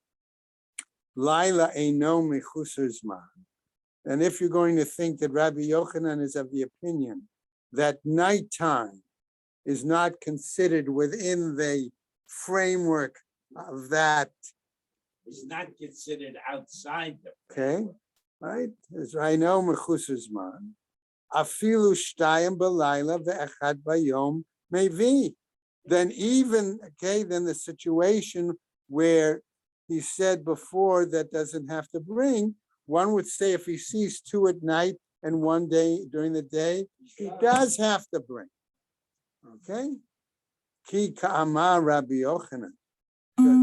S1: Laila eino mechusar zman, and if you're going to think that Rabbi Yochanan is of the opinion that nighttime is not considered within the framework of that,
S2: It's not considered outside the.
S1: okay, right? As I know mechusar zman, afilu shtayim balayla ve'echad bayom maybe. Then even, okay, then the situation where he said before that doesn't have to bring, one would say if he sees 2 at night and 1 day during the day, he does have to bring. Okay? Ki ka'amar Rabbi Yochanan.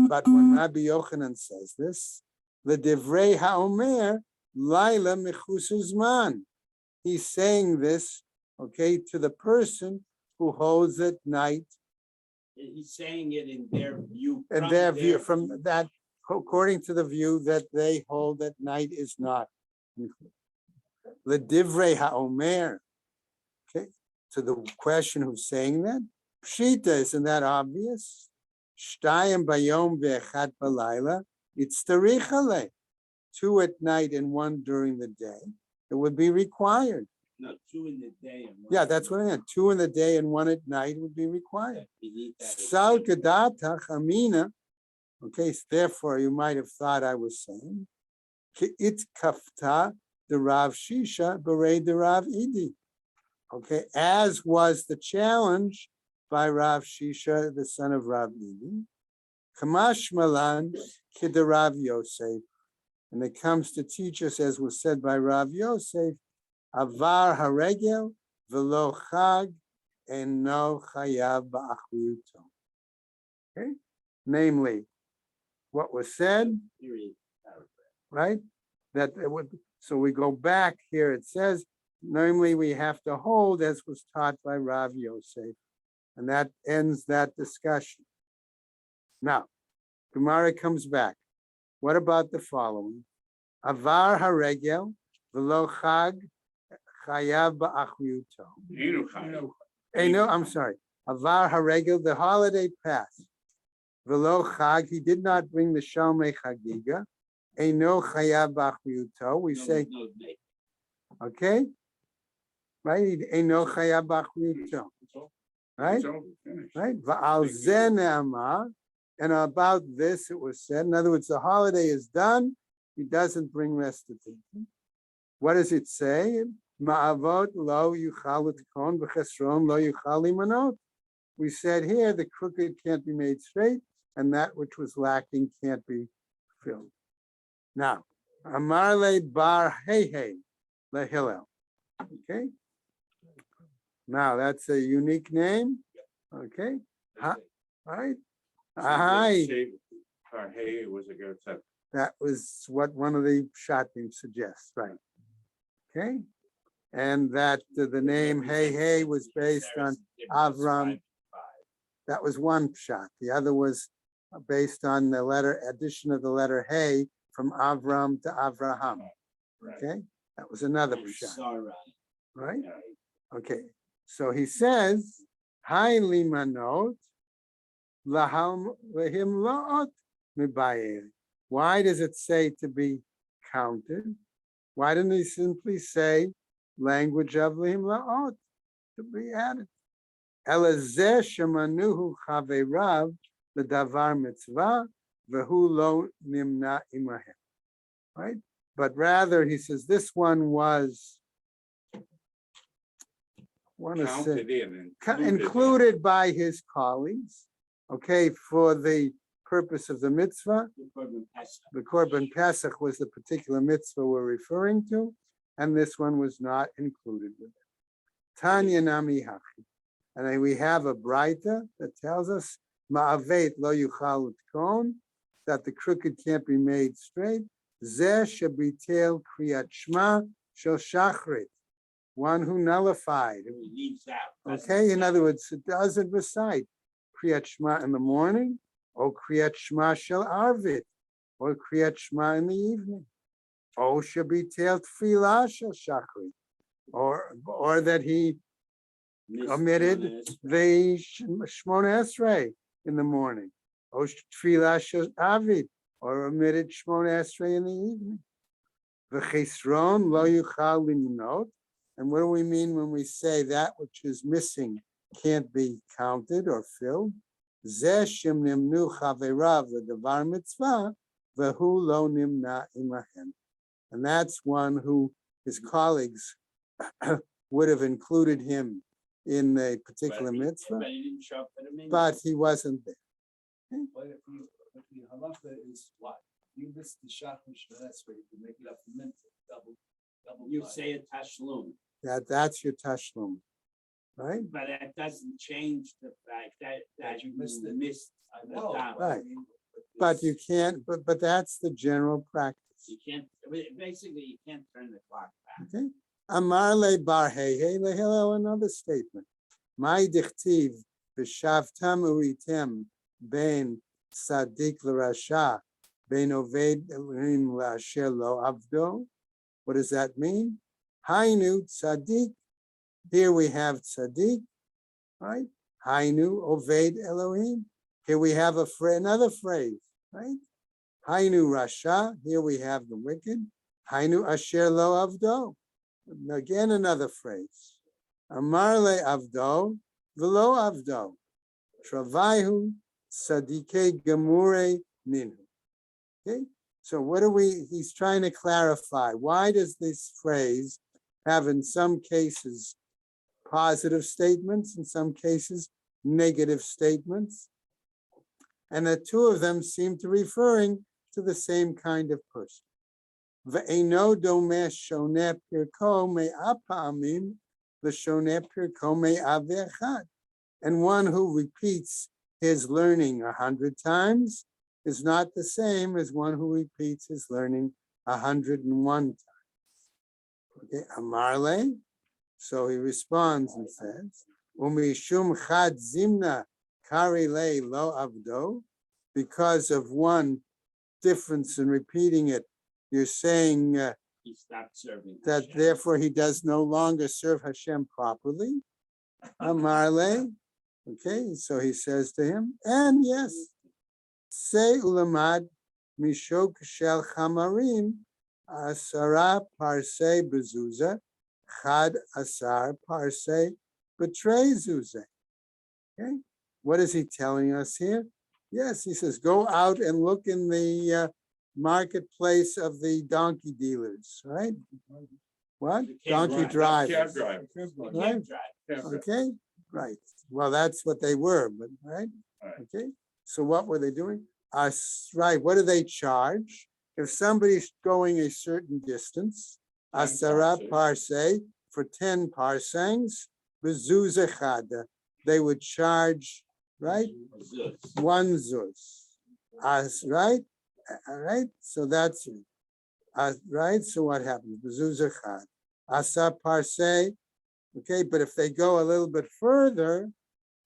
S1: But when Rabbi Yochanan says this, the divrei ha'omer laila mechusar zman. He's saying this, okay, to the person who holds at night.
S2: He's saying it in their view.
S1: And their view, from that, according to the view that they hold that night is not included. The divrei ha'omer, okay, to the question who's saying that, pshita, isn't that obvious? Shtayim bayom ve'echad balayla, it's tarichale, 2 at night and 1 during the day. It would be required.
S2: No, 2 in the day. And 1
S1: Yeah, that's what I meant. 2 in the day and 1 at night would be required.
S2: We need that.
S1: Sal kedatach amina. Okay, so therefore you might have thought I was saying, it kafta the Rav Shisha berei the Rav Idi. Okay, as was the challenge by Rav Shisha, the son of Rav Idi. Kamash malan kid Rav Yosef, and it comes to teach us, as was said by Rav Yosef, avar haregel velo chag and no chayav ba'achriuto. Okay, namely, what was said,
S2: Period.
S1: right? That it would. So we go back here. It says, namely, we have to hold as was taught by Rav Yosef, and that ends that discussion. Now, Gemara comes back. What about the following? Avar haregel velo chag chayav ba'achriuto.
S3: Enu chayav.
S1: Hey, no, I'm sorry. Avar haregel, the holiday passed. Velo chag, he did not bring the shalmei chagiga. Eino chayav b'achriuto. We say,
S2: No, make.
S1: okay? Right? Eino chayav b'achriuto. Right?
S3: It's over, finished.
S1: Right? Va'al zeh ne'amar. And about this it was said. In other words, the holiday is done. He doesn't bring restitution. What does it say? Ma'avot lo yuchal l'tikon v'chesron lo yuchal limanot. We said here the crooked can't be made straight, and that which was lacking can't be filled. Now, Amar le bar hey le Hillel. Okay. Now that's a unique name. Okay. Huh? Right. Hi.
S3: Hey, was a good set.
S1: That was what one of the shatim suggests, right? Okay. And that the name Hey was based on Avram. That was one shot. The other was based on the addition of the letter Hey from Avram to Avraham. Okay, that was another shot. Right? Okay. So he says, Hai limanot lahim laot mibayir. Why does it say to be counted? Why didn't he simply say language of lihim laot to be added? Elazeh shemanuhu chaverav l'davar mitzvah v'hu lo nimna imahem. Right? But rather, he says this one was
S3: Counted in.
S1: included by his colleagues, okay, for the purpose of the mitzvah. The Korban Pesach was the particular mitzvah we're referring to, and this one was not included with it. Tanya nami hachi. And then we have a braita that tells us ma'avet lo yuchal utkon, that the crooked can't be made straight. Zeh shebitel kriyat shma shel shachrit, one who nullified. Okay, in other words, it doesn't recite kriyat shma in the morning, or kriyat shma shel arvit, or kriyat shma in the evening, or shebitel tfilah shel shachrit, or that he omitted the Shmona Esrei in the morning, or Tfilah Shel Avid, or omitted Shmona Esrei in the evening. V'chisron lo yuchal limnot. And what do we mean when we say that which is missing can't be counted or filled? Zeh shem nimnu chaverav v'davar mitzvah v'hu lo nimna imahem. And that's one who his colleagues would have included him in a particular mitzvah, but he wasn't there.
S4: But if the halacha is what? You missed the shach that's where you can make it up in mitzvah, double.
S2: You say a tashlum,
S1: That's your tashlum, right?
S2: but that doesn't change the fact that you missed the
S4: I know.
S2: dollar.
S1: Right. But you can't. But that's the general practice.
S2: You can't, basically, you can't turn the clock back.
S1: Okay. Amar le bar hey lehillel, another statement. My dichtiv v'shavtam uitem ben sadik l'rasha ben oved elohim la'asher lo avdo. What does that mean? Hainu tzaddik. Here we have tzaddik, right? Hainu oved Elohim. Here we have another phrase, right? Hainu rasha. Here we have the wicked. Hainu asher lo avdo. Again, another phrase. Amar le avdo v'lo avdo. Travaihu tzadike gemure minhu. Okay. So he's trying to clarify. Why does this phrase have in some cases positive statements, in some cases negative statements? And the two of them seem to be referring to the same kind of person. Ve'eno domeh shoneh pirko me'ah pa'amim v'shoneh pirko me'ah ve'echad. And one who repeats his learning 100 times is not the same as one who repeats his learning 101 times. Okay, Amarle. So he responds and says, Umishum chad zimna kari le lo avdo. Because of one difference in repeating it, you're saying
S2: He stopped serving.
S1: that
S2: Hashem.
S1: therefore he does no longer serve Hashem properly. Amarle. Okay, so he says to him, and yes, Say ulamad mishok shel chamarim asara parse bezuza chad asar parse betray zuze. Okay, what is he telling us here? Yes, he says, go out and look in the marketplace of the donkey dealers, right? What?
S2: The cab
S1: Donkey
S2: driver.
S3: Cab
S1: drivers.
S3: driver.
S2: The
S1: Right.
S2: cab driver.
S3: Cab driver.
S1: Okay, right. Well, that's what they were, but right?
S3: Right.
S1: Okay, so what were they doing? Right, what do they charge? If somebody's going a certain distance,
S3: 10
S1: asara parse for 10 parsangs, bezuz echad, they would charge, right?
S2: Zuz.
S1: One zuz. Right? All right, so that's it. Right, so what happens? Bezuz echad. Asa parse, okay, but if they go a little bit further,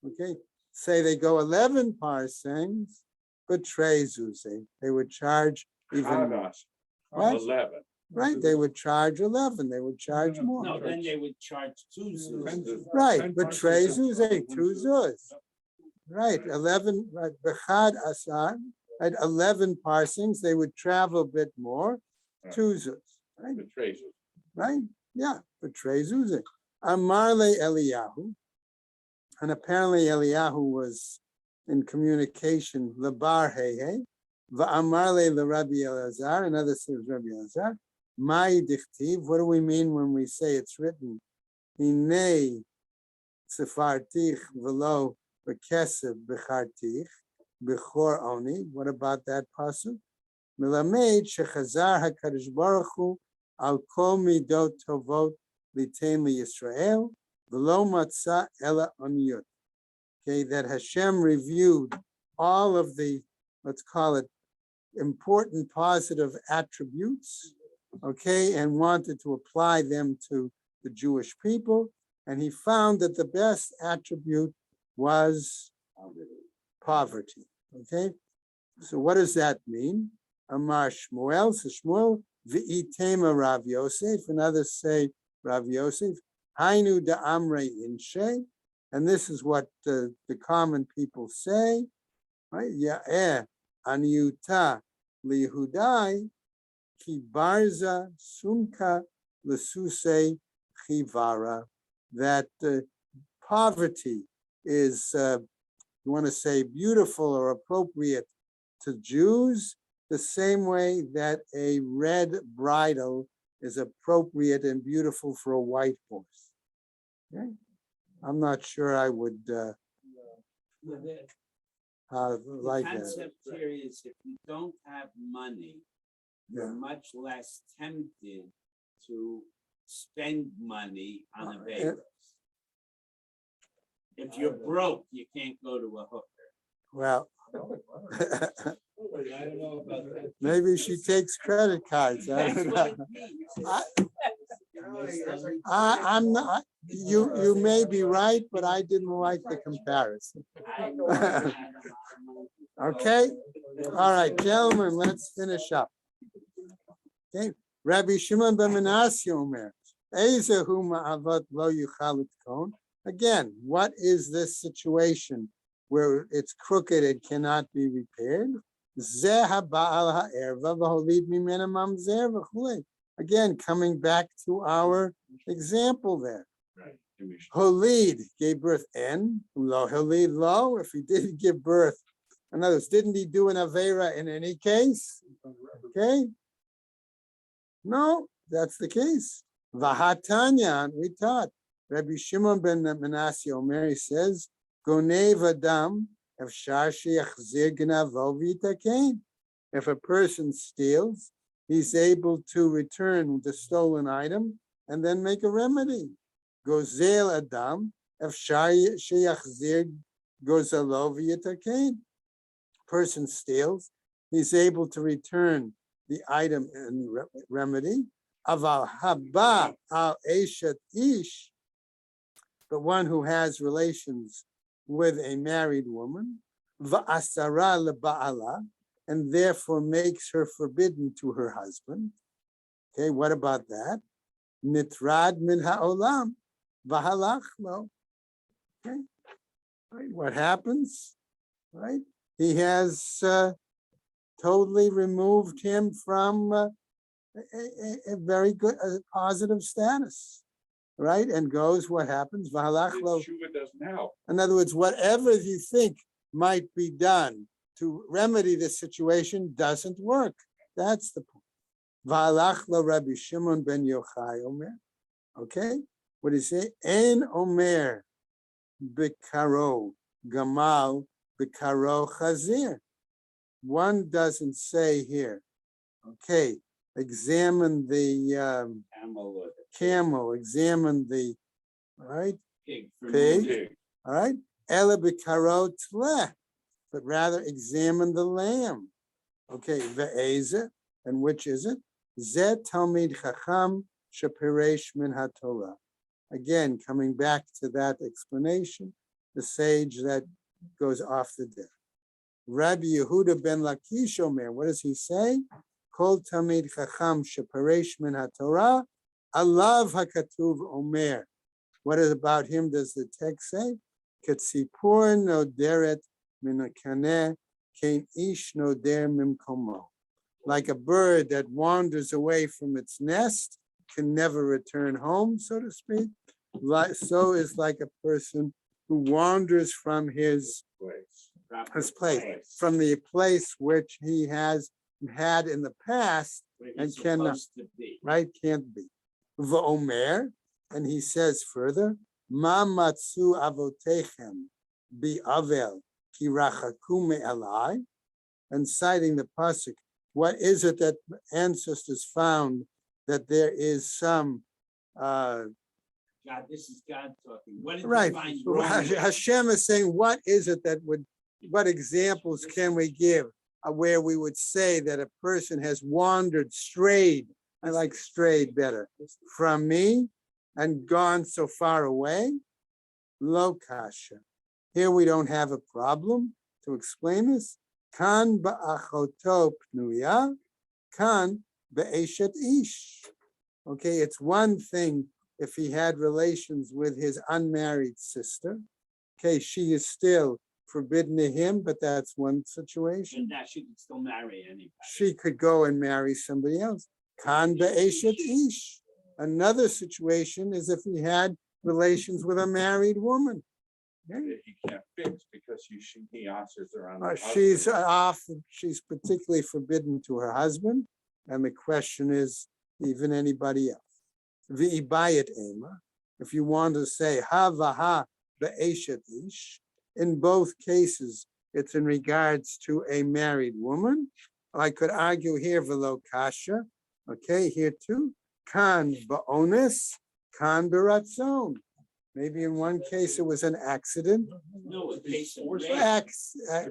S1: okay, say they go 11 parsangs, but trezuze, they would charge even more.
S3: Hadas,
S1: What?
S3: 11.
S1: Right, they would charge 11, they would charge
S5: No,
S1: more.
S2: No, then they would charge 2 zuz.
S1: Right,
S5: 10
S1: but
S5: parsangs is
S1: trezuze, 2
S5: 1
S1: zuz. Right, 11, right, bechad asar, at 11 parsings, they would travel a bit more, 2 zuz. Right,
S3: The traces.
S1: right, yeah, but trezuze. Amarle Eliyahu, and apparently Eliyahu was in communication, Labar Hehe, Va'amarle the Rabbi Elazar, another says Rabbi Elazar, Mai Dichtiv, what do we mean when we say it's written? Hine Sefartich velo Bekesef Bechartich, Bechor Oni, what about that pasuk? Melamed Shechazar HaKadosh Baruch Hu al kol midot tovot litain liYisrael, v'lo matzah ela oniyot. Okay, that Hashem reviewed all of the, let's call it, important positive attributes, okay, and wanted to apply them to the Jewish people. And he found that the best attribute was poverty, okay? So what does that mean? Amar Shmuel, so Shmuel, v'itema Rav Yosef, and others say Rav Yosef, Hainu da Amre Inshe, and this is what the common people say, right? Ya'eh Aniuta lihudai ki barza sumka lesuse chivara, that poverty is, you want to say, beautiful or appropriate to Jews, the same way that a red bridle is appropriate and beautiful for a white horse. Okay? I'm not sure I would
S2: The
S1: like that.
S2: concept here is if you don't have money, you're
S1: Yeah.
S2: much less tempted to spend money on a
S1: Uh,
S2: bagel. If you're broke, you can't go to a hooker.
S1: Well,
S4: I don't know about that.
S1: maybe she takes credit cards. I
S2: That's
S1: don't
S2: what
S1: know.
S2: it means.
S1: I'm not, you may be right, but I didn't like the comparison. Okay, all right, gentlemen, let's finish up. Okay, Rabbi Shimon ben Menashe Omer, Ezehu ma'avat lo yuchal litkon. Again, what is this situation where it's crooked, it cannot be repaired? Zeh ha'ba'al ha'erva v'holid mimena mamzer v'chulei. Again, coming back to our example there. Holid gave birth en, lo holid lo, if he didn't give birth. In other words, didn't he do an Avera in any case? Okay. No, that's the case. Vahatanya, we taught. Rabbi Shimon ben Menashe Omer says, Gonev Adam, if if a person steals, he's able to return the stolen item and then make a remedy. Gozel Adam, if Gozalov Yitakain. Person steals, he's able to return the item and remedy. Aval haba al eshet ish, the one who has relations with a married woman, va'asara leba'ala, and therefore makes her forbidden to her husband. Okay, what about that? Nitrad min ha'olam, v'halach lo. Okay, right, what happens? Right, he has totally removed him from a very good, positive status, right? And goes, what happens? V'halach lo.
S3: Tshuva doesn't help.
S1: In other words, whatever you think might be done to remedy this situation doesn't work. That's the point. V'halach lo Rabbi Shimon ben Yochai Omer. Okay, what does he say? En Omer b'karo gamal b'karo chazir. One doesn't say here. Okay, examine the camel, examine the, all right, pig, all right, ela b'karo tleh, but rather examine the lamb. Okay, ve'eze, and which is it? Zeh talmid chacham shepiresh min haTorah. Again, coming back to that explanation, the sage that goes off the deck. Rabbi Yehuda ben Lakish Omer, what does he say? Kol tamid chacham shepiresh min haTorah, alav hakatuv Omer. What about him does the text say? Ketzipur noderet min hakaneh, kein ish noder mimkomo. Like a bird that wanders away from its nest, can never return home, so to speak. So is like a person who wanders from his place, from the place which he has had in the past and cannot, right, can't be. V'omer, and he says further, Ma matzu avotechem bi avel ki rachaku me'alai, and citing the pasuk, what is it that ancestors found that there is some
S2: God, this is God talking. What did
S1: right?
S2: you find wrong?
S1: Hashem is saying, what is it that would, what examples can we give where we would say that a person has wandered, strayed, I like strayed better, from me and gone so far away? Lo kasha. Here we don't have a problem to explain this. Kan ba'achoto pnuya, kan be'eshet ish. Okay, it's one thing if he had relations with his unmarried sister. Okay, she is still forbidden to him, but that's one situation.
S2: And that she could still marry anybody.
S1: She could go and marry somebody else. Kan be'eshet ish. Another situation is if he had relations with a married woman.
S3: He can't fix because he answers her on.
S1: She's off, she's particularly forbidden to her husband, and the question is even anybody else. V'ibayit ema, if you want to say ha vaha be'eshet ish, in both cases it's in regards to a married woman. I could argue here velo kasha, okay, here too. Kan ba'onis, kan b'ratzon. Maybe in one case it was an accident.
S2: No, a case of rape.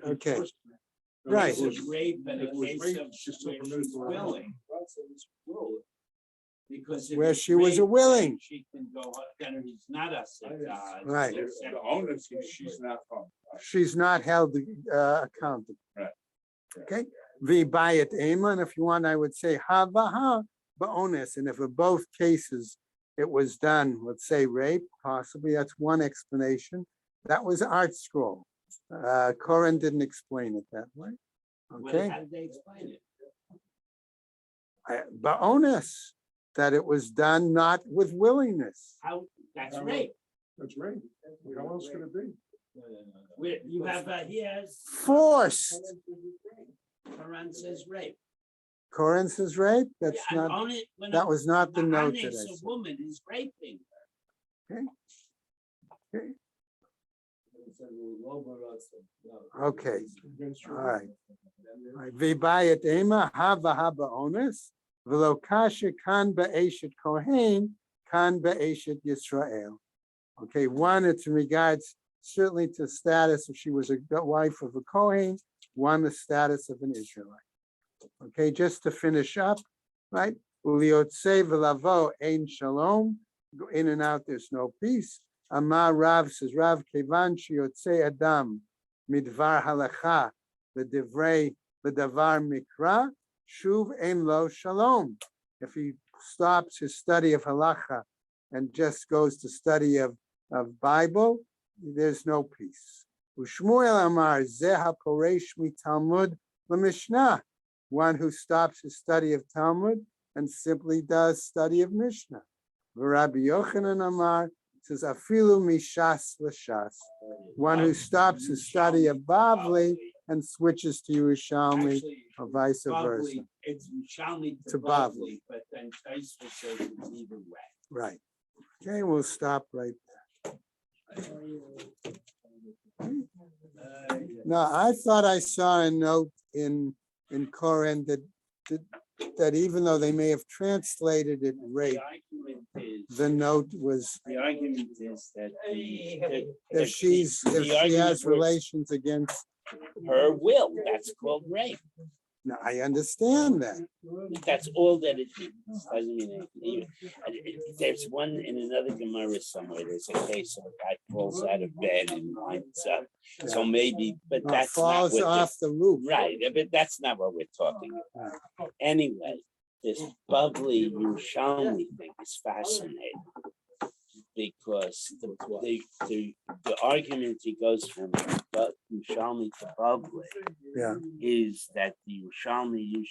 S1: Okay,
S2: A
S1: right.
S2: case of rape and a
S5: It was
S2: case
S5: rape,
S2: of
S5: she's still
S2: where
S5: permitted
S2: she's
S5: to have
S2: willing. Because if
S1: Where
S2: it's
S1: she was
S2: rape,
S1: willing.
S2: she can go, then he's not a
S1: Right.
S3: The owner, she's not from.
S1: She's not held accountable.
S3: Right.
S1: Okay. V'bayit ema, and if you want, I would say ha vaha ba'ones, and if in both cases it was done, let's say rape, possibly that's one explanation. That was Art Scroll. Corin didn't explain it that way. Okay.
S2: How did they explain it?
S1: Ba'ones, that it was done not with willingness.
S2: How, that's rape.
S5: That's right. How else could it be?
S2: Where you have, he has.
S1: Forced.
S2: Quran says rape.
S1: Corin says rape? That's
S2: Yeah,
S1: not,
S2: on it, when
S1: that was not the note that I
S2: a
S1: said.
S2: woman is raping.
S1: Okay, all right. V'bayit ema hava haba ones v'lo kasha kan ba'eshet kohen kan ba'eshet Yisrael. Okay, one, it's in regards certainly to status if she was a wife of a Kohen, one, the status of an Israelite. Okay, just to finish up, right? Uliotse v'lavo ein shalom, go in and out, there's no peace. Amar Rav says, Rav kevan sheyotze adam midvar halacha v'devrei v'davar mikra shuv ein lo shalom. If he stops his study of halacha and just goes to study of Bible, there's no peace. Ushmuel Amar Zeh HaPoresh MiTalmud LaMishnah. one who stops his study of Talmud and simply does study of Mishnah. Rabbi Yochanan Amar says, Afilu mishas l'shas, one who stops his study of Bavli and switches to Yerushalmi,
S2: Actually,
S1: or vice versa.
S2: Bavli, it's Yerushalmi
S1: To
S2: to
S1: Bavli.
S2: Bavli, but then Taisva says it's either way.
S1: Right. Okay, we'll stop right there. Now, I thought I saw a note in Koren that even though they may have translated it rape, the note was
S2: The argument is that
S1: if she has relations against.
S2: her will, that's called rape.
S1: Now, I understand that.
S2: That's all that it means. Doesn't mean anything. There's one in another Gemara somewhere. There's a case of a guy falls out of bed and winds up. So maybe, but
S1: Or
S2: that's not
S1: falls
S2: what
S1: off the roof.
S2: right. But that's not what we're talking about. Anyway, this bubbly Yerushalmi thing is fascinating because the argument he goes from Yerushalmi to bubbly
S1: Yeah.
S2: is that the Yerushalmi